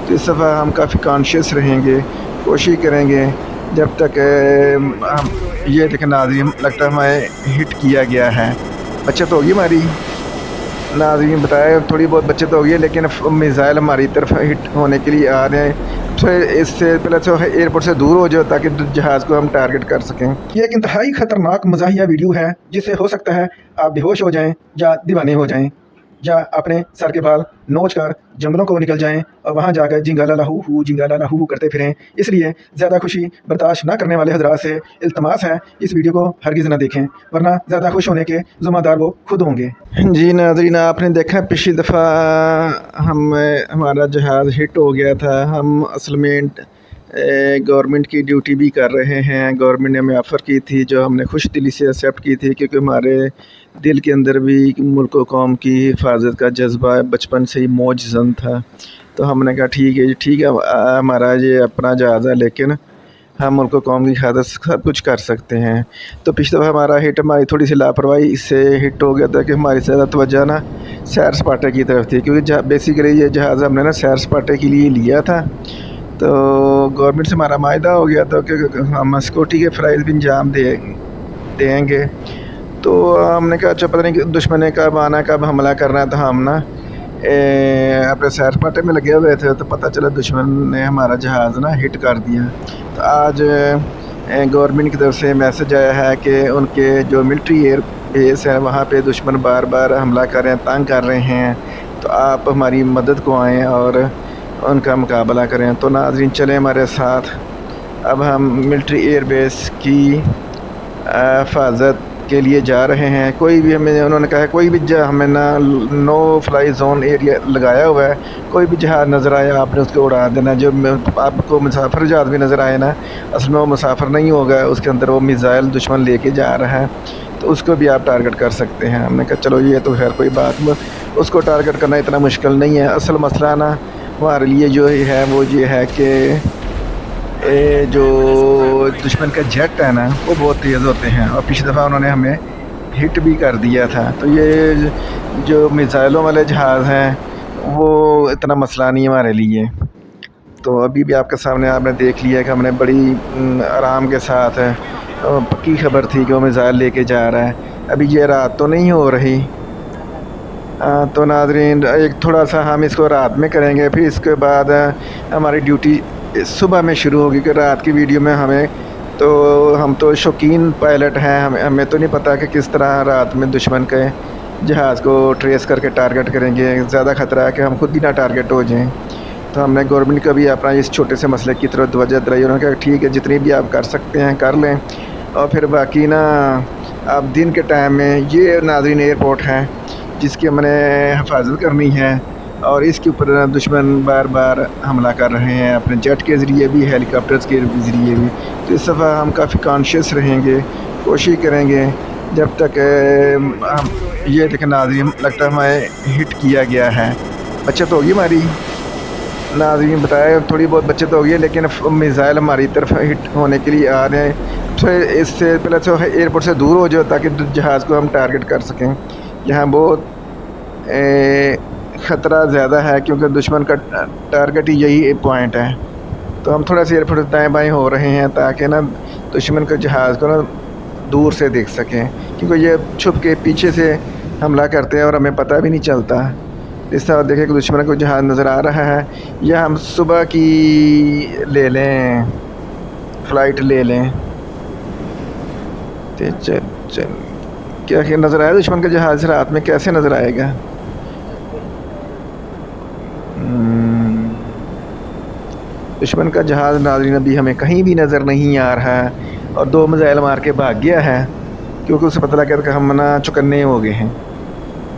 تو اس دفعہ ہم کافی کانشیس رہیں گے، کوشش کریں گے جب تک ہم یہ دیکھیں ناظرین، لگتا ہے ہمیں ہٹ کیا گیا ہے۔ بچت ہوگی ہماری ناظرین، بتائے تھوڑی بہت بچت ہوگی، لیکن میزائل ہماری طرف ہٹ ہونے کے لیے آ رہے ہیں۔ تو اس سے پہلے تو ایئرپورٹ سے دور ہو جاؤ تاکہ جہاز کو ہم ٹارگٹ کر سکیں۔ یہ ایک انتہائی خطرناک مزاحیہ ویڈیو ہے جس سے ہو سکتا ہے آپ بے ہوش ہو جائیں یا دیوانے ہو جائیں، یا اپنے سر کے بال نوچ کر جنگلوں کو نکل جائیں اور وہاں جا کر جنگالا لاہو ہو جنگالا لاہو ہو کرتے پھریں۔ اس لیے زیادہ خوشی برداشت نہ کرنے والے حضرات سے التماس ہے اس ویڈیو کو ہرگز نہ دیکھیں، ورنہ زیادہ خوش ہونے کے ذمہ دار وہ خود ہوں گے۔ جی ناظرین، آپ نے دیکھا پچھلی دفعہ ہمارا جہاز ہٹ ہو گیا تھا۔ ہم اصل میں گورنمنٹ کی ڈیوٹی بھی کر رہے ہیں، گورنمنٹ نے ہمیں آفر کی تھی جو ہم نے خوش دلی سے ایکسیپٹ کی تھی، کیونکہ ہمارے دل کے اندر بھی ملک و قوم کی حفاظت کا جذبہ بچپن سے ہی موج زن تھا۔ تو ہم نے کہا ٹھیک ہے جی، ٹھیک ہے، ہمارا یہ اپنا جہاز ہے لیکن ہم ملک و قوم کی حفاظت سب کچھ کر سکتے ہیں۔ تو پچھلی دفعہ ہماری تھوڑی سی لاپرواہی اس سے ہٹ ہو گیا تھا کہ ہماری زیادہ توجہ نا سیر سپاٹے کی طرف تھی، کیونکہ بیسیکلی یہ جہاز ہم نے نا سیر سپاٹے کے لیے لیا تھا۔ تو گورنمنٹ سے ہمارا معاہدہ ہو گیا تھا کہ ہم سیکورٹی کے فرائض بھی انجام دیں گے۔ تو ہم نے کہا اچھا پتہ نہیں کہ دشمن نے کب آنا کب حملہ کرنا ہے، تو ہم نا اپنے سیر سپاٹے میں لگے ہوئے تھے، تو پتہ چلا دشمن نے ہمارا جہاز نا ہٹ کر دیا۔ تو آج گورنمنٹ کی طرف سے میسج آیا ہے کہ ان کے جو ملٹری ایئر بیس ہے وہاں پہ دشمن بار بار حملہ کر رہے ہیں، تنگ کر رہے ہیں، تو آپ ہماری مدد کو آئیں اور ان کا مقابلہ کریں۔ تو ناظرین چلیں ہمارے ساتھ، اب ہم ملٹری ایئر بیس کی حفاظت کے لیے جا رہے ہیں۔ کوئی بھی انہوں نے کہا ہے کوئی بھی ہمیں نو فلائی زون ایریا لگایا ہوا ہے، کوئی بھی جہاز نظر آئے آپ نے اس کو اڑا دینا۔ جو آپ کو مسافر جہاز بھی نظر آئے نا، اصل میں وہ مسافر نہیں ہوگا، اس کے اندر وہ میزائل دشمن لے کے جا رہا ہے، تو اس کو بھی آپ ٹارگٹ کر سکتے ہیں۔ ہم نے کہا چلو یہ تو خیر کوئی بات نہیں، اس کو ٹارگٹ کرنا اتنا مشکل نہیں ہے۔ اصل مسئلہ نا ہمارے لیے جو ہے وہ یہ ہے کہ جو دشمن کا جیٹ ہے نا وہ بہت تیز ہوتے ہیں، اور پچھلی دفعہ انہوں نے ہمیں ہٹ بھی کر دیا تھا۔ تو یہ جو میزائلوں والے جہاز ہیں وہ اتنا مسئلہ نہیں ہمارے لیے۔ تو ابھی بھی آپ کے سامنے آپ نے دیکھ لیا کہ ہم نے بڑی آرام کے ساتھ پکی خبر تھی کہ وہ میزائل لے کے جا رہا ہے۔ ابھی یہ رات تو نہیں ہو رہی، تو ناظرین ایک تھوڑا سا ہم اس کو رات میں کریں گے، پھر اس کے بعد ہماری ڈیوٹی صبح میں شروع ہوگی کہ رات کی ویڈیو میں ہم تو شوقین پائلٹ ہیں، ہمیں تو نہیں پتہ کہ کس طرح رات میں دشمن کے جہاز کو ٹریس کر کے ٹارگٹ کریں گے۔ زیادہ خطرہ ہے کہ ہم خود بھی نہ ٹارگٹ ہو جائیں۔ تو ہم نے گورنمنٹ کا بھی اپنا اس چھوٹے سے مسئلے کی طرف توجہ دلائی، انہوں نے کہا ٹھیک ہے جتنی بھی آپ کر سکتے ہیں کر لیں، اور پھر باقی نا آپ دن کے ٹائم میں یہ ناظرین ایئرپورٹ ہے جس کی ہم نے حفاظت کرنی ہے، اور اس کے اوپر دشمن بار بار حملہ کر رہے ہیں اپنے جیٹ کے ذریعے بھی، ہیلی کاپٹرز کے ذریعے بھی۔ تو اس دفعہ ہم کافی کانشیس رہیں گے، کوشش کریں گے جب تک ہم یہ دیکھیں ناظرین، لگتا ہے ہمیں ہٹ کیا گیا ہے۔ بچت ہوگی ہماری ناظرین، بتائے تھوڑی بہت بچت ہوگی، لیکن میزائل ہماری طرف ہٹ ہونے کے لیے آ رہے ہیں۔ تو اس سے پہلے تو ایئرپورٹ سے دور ہو جاؤ تاکہ جہاز کو ہم ٹارگٹ کر سکیں۔ یہاں بہت خطرہ زیادہ ہے کیونکہ دشمن کا ٹارگٹ ہی یہی پوائنٹ ہے۔ تو ہم تھوڑا سا ایئرپورٹ دائیں بائیں ہو رہے ہیں تاکہ نا دشمن کے جہاز کو نا دور سے دیکھ سکیں، کیونکہ یہ چھپ کے پیچھے سے حملہ کرتے ہیں اور ہمیں پتہ بھی نہیں چلتا۔ اس طرح دیکھیں کہ دشمن کو جہاز نظر آ رہا ہے، یا ہم صبح کی لے لیں، فلائٹ لے لیں۔ کیا نظر آیا دشمن کا جہاز رات میں کیسے نظر آئے گا؟ دشمن کا جہاز ناظرین ابھی ہمیں کہیں بھی نظر نہیں آ رہا ہے، اور 2 میزائل مار کے بھاگ گیا ہے، کیونکہ اسے پتہ لگا کہ ہم نا چکنے ہو گئے ہیں۔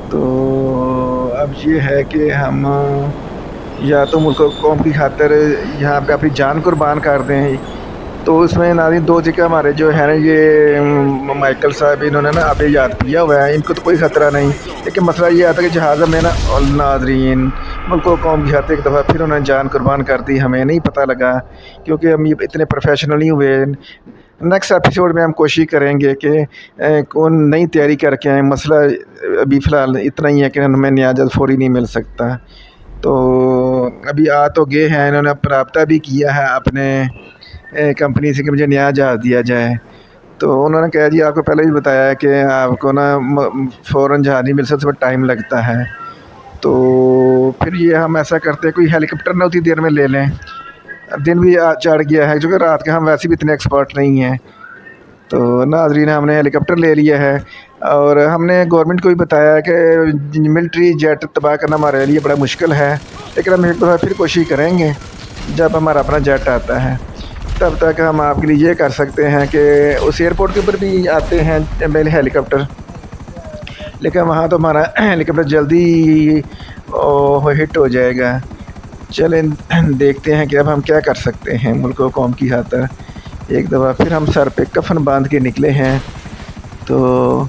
تو اب یہ ہے کہ ہم یا تو ملک و قوم کی خاطر یہاں پہ اپنی جان قربان کر دیں۔ تو اس میں ناظرین 2 جگہ ہمارے جو ہے نا یہ مائیکل صاحب انہوں نے نا ابھی یاد کیا ہوا ہے، ان کو تو کوئی خطرہ نہیں، لیکن مسئلہ یہ آتا ہے کہ جہاز میں نا ناظرین ملک و قوم کی خاطر ایک دفعہ پھر انہوں نے جان قربان کر دی، ہمیں نہیں پتہ لگا کیونکہ ہم یہ اتنے پروفیشنل نہیں ہوئے۔ نیکسٹ ایپیسوڈ میں ہم کوشش کریں گے کہ کون نئی تیاری کر کے آئیں۔ مسئلہ ابھی فی الحال اتنا ہی ہے کہ ہمیں نیاجت فوری نہیں مل سکتا۔ تو ابھی آ تو گئے ہیں، انہوں نے رابطہ بھی کیا ہے اپنے کمپنی سے کہ مجھے نیا جہاز دیا جائے، تو انہوں نے کہا جی آپ کو پہلے بھی بتایا ہے کہ آپ کو نا فوراً جہاز نہیں مل سکتا، اس میں ٹائم لگتا ہے، تو پھر یہ ہم ایسا کرتے ہیں کوئی ہیلی کاپٹر نہ اتنی دیر میں لے لیں، دن بھی چڑھ گیا ہے، جو کہ رات کے ہم ویسے بھی اتنے ایکسپرٹ نہیں ہیں۔ تو ناظرین ہم نے ہیلی کاپٹر لے لیا ہے، اور ہم نے گورنمنٹ کو بھی بتایا ہے کہ ملٹری جیٹ تباہ کرنا ہمارے لیے بڑا مشکل ہے، لیکن ہم ایک دفعہ پھر کوشش کریں گے جب ہمارا اپنا جیٹ آتا ہے، تب تک ہم آپ کے لیے یہ کر سکتے ہیں کہ اس ایئرپورٹ کے اوپر بھی آتے ہیں ہیلی کاپٹر، لیکن وہاں تو ہمارا ہیلی کاپٹر جلدی ہٹ ہو جائے گا۔ چلیں دیکھتے ہیں کہ اب ہم کیا کر سکتے ہیں ملک و قوم کی خاطر۔ ایک دفعہ پھر ہم سر پہ کفن باندھ کے نکلے ہیں، تو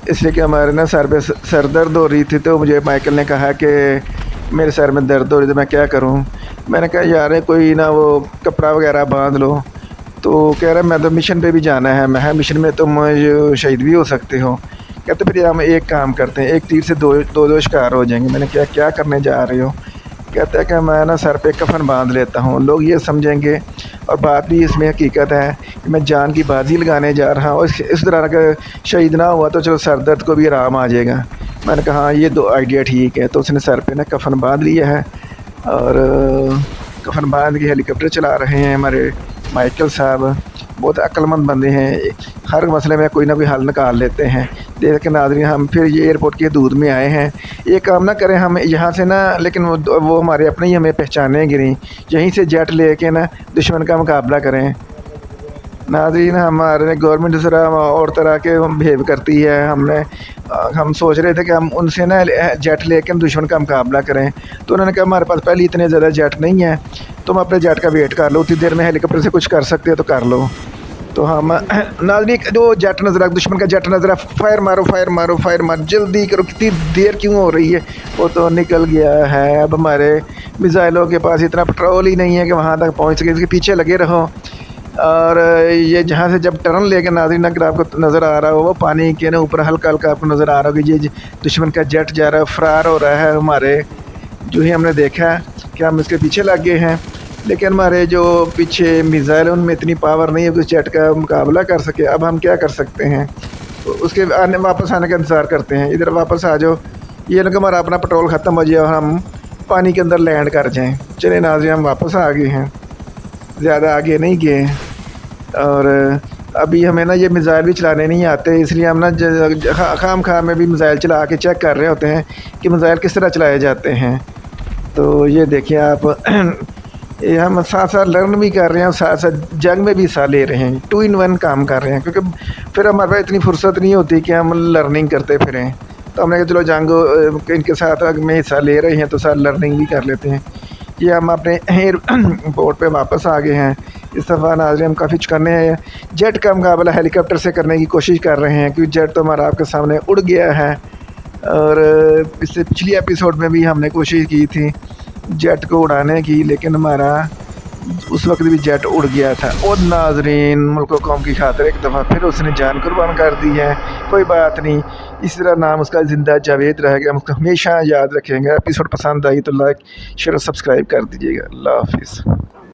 اس لیے کہ ہمارے نا سر پہ سر درد ہو رہی تھی، تو مجھے مائیکل نے کہا کہ میرے سر میں درد ہو رہی تھی، میں کیا کروں؟ میں نے کہا یار کوئی نہ وہ کپڑا وغیرہ باندھ لو، تو کہہ رہا میں تو مشن پہ بھی جانا ہے، میں مشن میں تم شہید بھی ہو سکتے ہو، کہتے پھر ہم ایک کام کرتے ہیں، ایک تیر سے دو شکار ہو جائیں گے۔ میں نے کیا کرنے جا رہے ہو؟ کہتا ہے کہ میں نا سر پہ کفن باندھ لیتا ہوں، لوگ یہ سمجھیں گے، اور بات بھی اس میں حقیقت ہے کہ میں جان کی بازی لگانے جا رہا ہوں، اس طرح اگر شہید نہ ہوا تو چلو سر درد کو بھی آرام آ جائے گا۔ میں نے کہا ہاں یہ دو آئیڈیا ٹھیک ہے، تو اس نے سر پہ نا کفن باندھ لیا ہے، اور کفن باندھ کے ہیلی کاپٹر چلا رہے ہیں ہمارے مائیکل صاحب، بہت عقل مند بندے ہیں، ہر مسئلے میں کوئی نہ کوئی حل نکال لیتے ہیں۔ دیکھ کے ناظرین ہم پھر یہ ایئرپورٹ کی حدود میں آئے ہیں، یہ کام نہ کریں ہم یہاں سے نا، لیکن وہ ہمارے اپنے ہی ہمیں پہچانے گی، یہیں سے جیٹ لے کے نا دشمن کا مقابلہ کریں۔ ناظرین ہمارے گورنمنٹ ذرا اور طرح کے بہیو کرتی ہے، ہم سوچ رہے تھے کہ ہم ان سے نا جیٹ لے کے دشمن کا مقابلہ کریں، تو انہوں نے کہا ہمارے پاس پہلے اتنے زیادہ جیٹ نہیں ہیں، تم اپنے جیٹ کا ویٹ کر لو، اتنی دیر میں ہیلی کاپٹر سے کچھ کر سکتے ہو تو کر لو۔ تو ہم ناظرین جو جیٹ نظر آ دشمن کا جیٹ نظر آ، فائر مارو فائر مارو فائر مارو، جلدی کرو، کتنی دیر کیوں ہو رہی ہے؟ وہ تو نکل گیا ہے، اب ہمارے میزائلوں کے پاس اتنا پٹرول ہی نہیں ہے کہ وہاں تک پہنچ سکے، اس کے پیچھے لگے رہو، اور یہ جہاں سے جب ٹرن لے کے ناظرین اگر آپ کو نظر آ رہا ہو، وہ پانی کے نا اوپر ہلکا ہلکا آپ کو نظر آ رہا ہو کہ یہ دشمن کا جیٹ جا رہا ہے، فرار ہو رہا ہے ہمارے، جو ہی ہم نے دیکھا کہ ہم اس کے پیچھے لگ گئے ہیں، لیکن ہمارے جو پیچھے میزائل ان میں اتنی پاور نہیں ہے کہ اس جیٹ کا مقابلہ کر سکے۔ اب ہم کیا کر سکتے ہیں؟ اس کے واپس آنے کا انتظار کرتے ہیں، ادھر واپس آ جاؤ، یہ نہ کہ ہمارا اپنا پٹرول ختم ہو جائے اور ہم پانی کے اندر لینڈ کر جائیں۔ چلیں ناظرین ہم واپس آ گئے ہیں، زیادہ آگے نہیں گئے، اور ابھی ہمیں نا یہ میزائل بھی چلانے نہیں آتے، اس لیے ہم نا خام خواہ میں بھی میزائل چلا کے چیک کر رہے ہوتے ہیں کہ میزائل کس طرح چلائے جاتے ہیں۔ تو یہ دیکھیں آپ، یہ ہم ساتھ ساتھ لرن بھی کر رہے ہیں اور ساتھ ساتھ جنگ میں بھی حصہ لے رہے ہیں، 2 in 1 کام کر رہے ہیں، کیونکہ پھر ہمارے پاس اتنی فرصت نہیں ہوتی کہ ہم لرننگ کرتے پھریں، تو ہم نے کہا چلو جنگ ان کے ساتھ میں حصہ لے رہے ہیں تو ساتھ لرننگ بھی کر لیتے ہیں۔ یہ ہم اپنے ایئرپورٹ پہ واپس آ گئے ہیں، اس دفعہ ناظرین ہم کافی چکنے ہیں، جیٹ کا مقابلہ ہیلی کاپٹر سے کرنے کی کوشش کر رہے ہیں، کیونکہ جیٹ تو ہمارا آپ کے سامنے اڑ گیا ہے، اور اس سے پچھلی ایپیسوڈ میں بھی ہم نے کوشش کی تھی جیٹ کو اڑانے کی، لیکن ہمارا اس وقت بھی جیٹ اڑ گیا تھا۔ اور ناظرین ملک و قوم کی خاطر ایک دفعہ پھر اس نے جان قربان کر دی ہے، کوئی بات نہیں، اس طرح نام اس کا زندہ جاوید رہے گا، ہم اس کو ہمیشہ یاد رکھیں گے۔ ایپیسوڈ پسند آئی تو لائک شیئر اور سبسکرائب کر دیجیے گا۔ اللہ حافظ۔